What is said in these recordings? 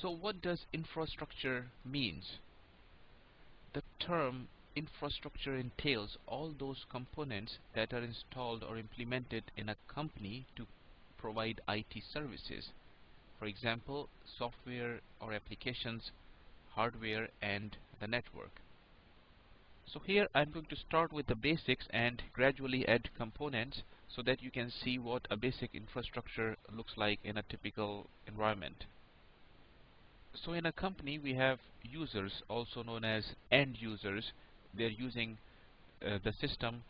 So what does infrastructure means? The term infrastructure entails all those components that are installed or implemented in a company to provide IT services. For example, software or applications, hardware, and the network. So here I'm going to start with the basics and gradually add components so that you can see what a basic infrastructure looks like in a typical environment. So in a company we have users, also known as end users. They're using the system,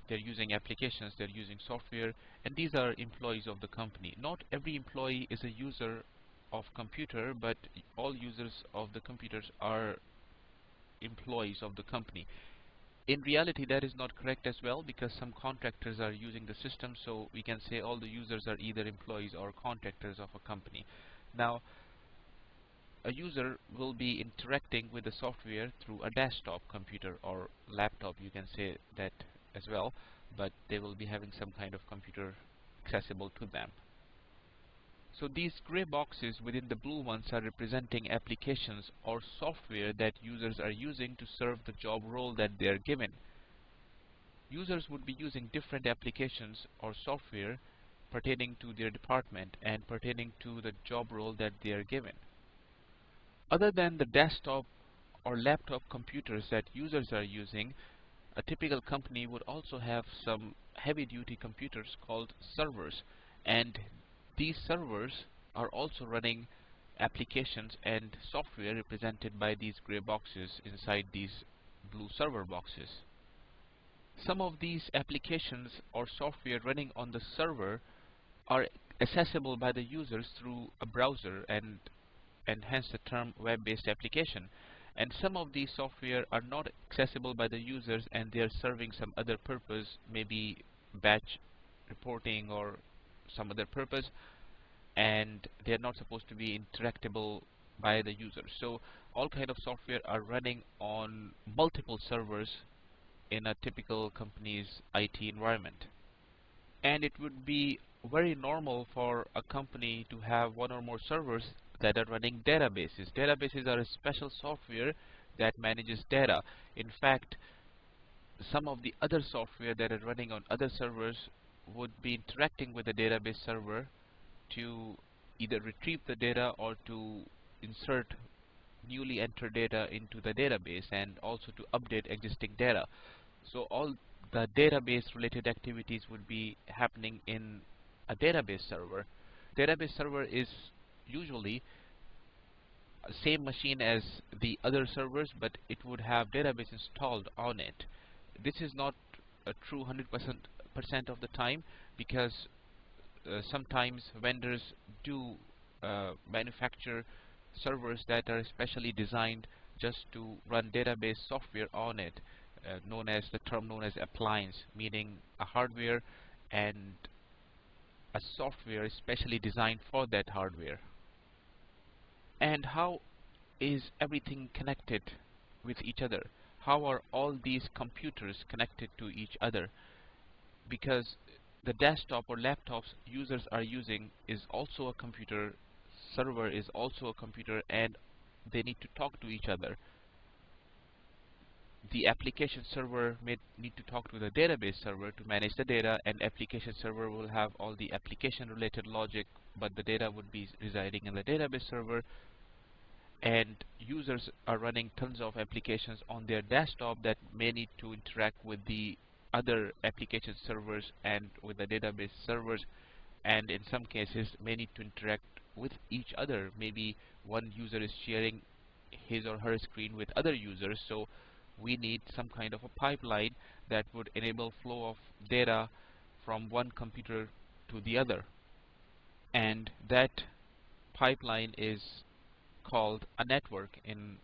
they're using applications, they're using software, and these are employees of the company. Not every employee is a user of computer, but all users of the computers are employees of the company. In reality, that is not correct as well, because some contractors are using the system, so we can say all the users are either employees or contractors of a company. Now, a user will be interacting with the software through a desktop computer or laptop, you can say that as well, but they will be having some kind of computer accessible to them. So these gray boxes within the blue ones are representing applications or software that users are using to serve the job role that they are given. Users would be using different applications or software pertaining to their department and pertaining to the job role that they are given. Other than the desktop or laptop computers that users are using, a typical company would also have some heavy-duty computers called servers, and these servers are also running applications and software represented by these gray boxes inside these blue server boxes. Some of these applications or software running on the server are accessible by the users through a browser, and hence the term web-based application. And some of these software are not accessible by the users, and they are serving some other purpose, maybe batch reporting or some other purpose, and they are not supposed to be interactable by the users. So all kind of software are running on multiple servers in a typical company's IT environment. And it would be very normal for a company to have one or more servers that are running databases. Databases are a special software that manages data. In fact, some of the other software that are running on other servers would be interacting with the database server to either retrieve the data or to insert newly entered data into the database, and also to update existing data. So all the database related activities would be happening in a database server. Database server is usually same machine as the other servers, but it would have database installed on it. This is not a true 100% of the time, because sometimes vendors do manufacture servers that are specially designed just to run database software on it, the term known as appliance, meaning a hardware and a software specially designed for that hardware. And how is everything connected with each other? How are all these computers connected to each other? Because the desktop or laptops users are using is also a computer, server is also a computer, and they need to talk to each other. The application server may need to talk to the database server to manage the data, and application server will have all the application related logic, but the data would be residing in the database server. And users are running tons of applications on their desktop that may need to interact with the other application servers and with the database servers, and in some cases may need to interact with each other. Maybe one user is sharing his or her screen with other users, so we need some kind of a pipeline that would enable flow of data from one computer to the other, and that pipeline is called a network in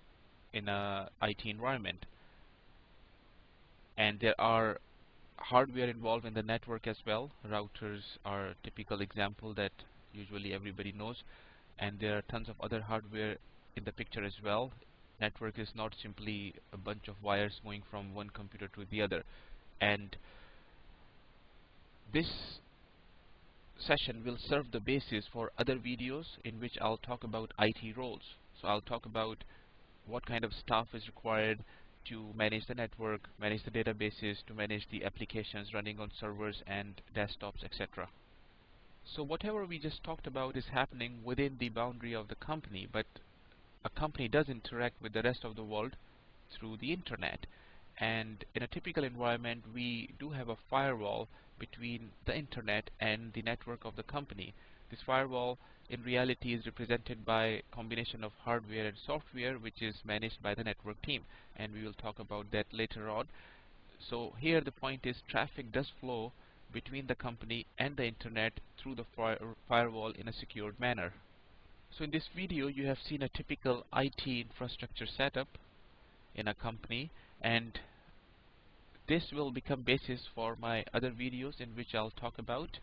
a IT environment. And there are hardware involved in the network as well. Routers are a typical example that usually everybody knows, and there are tons of other hardware in the picture as well. Network is not simply a bunch of wires going from one computer to the other, and this session will serve the basis for other videos in which I'll talk about IT roles. So I'll talk about what kind of staff is required to manage the network, manage the databases, to manage the applications running on servers and desktops, etc. So whatever we just talked about is happening within the boundary of the company, but a company does interact with the rest of the world through the internet. And in a typical environment, we do have a firewall between the internet and the network of the company. This firewall in reality is represented by a combination of hardware and software, which is managed by the network team, and we will talk about that later on. So here the point is traffic does flow between the company and the internet through the firewall in a secured manner. So in this video you have seen a typical IT infrastructure setup in a company, and this will become basis for my other videos in which I'll talk about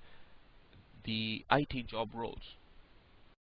the IT job roles.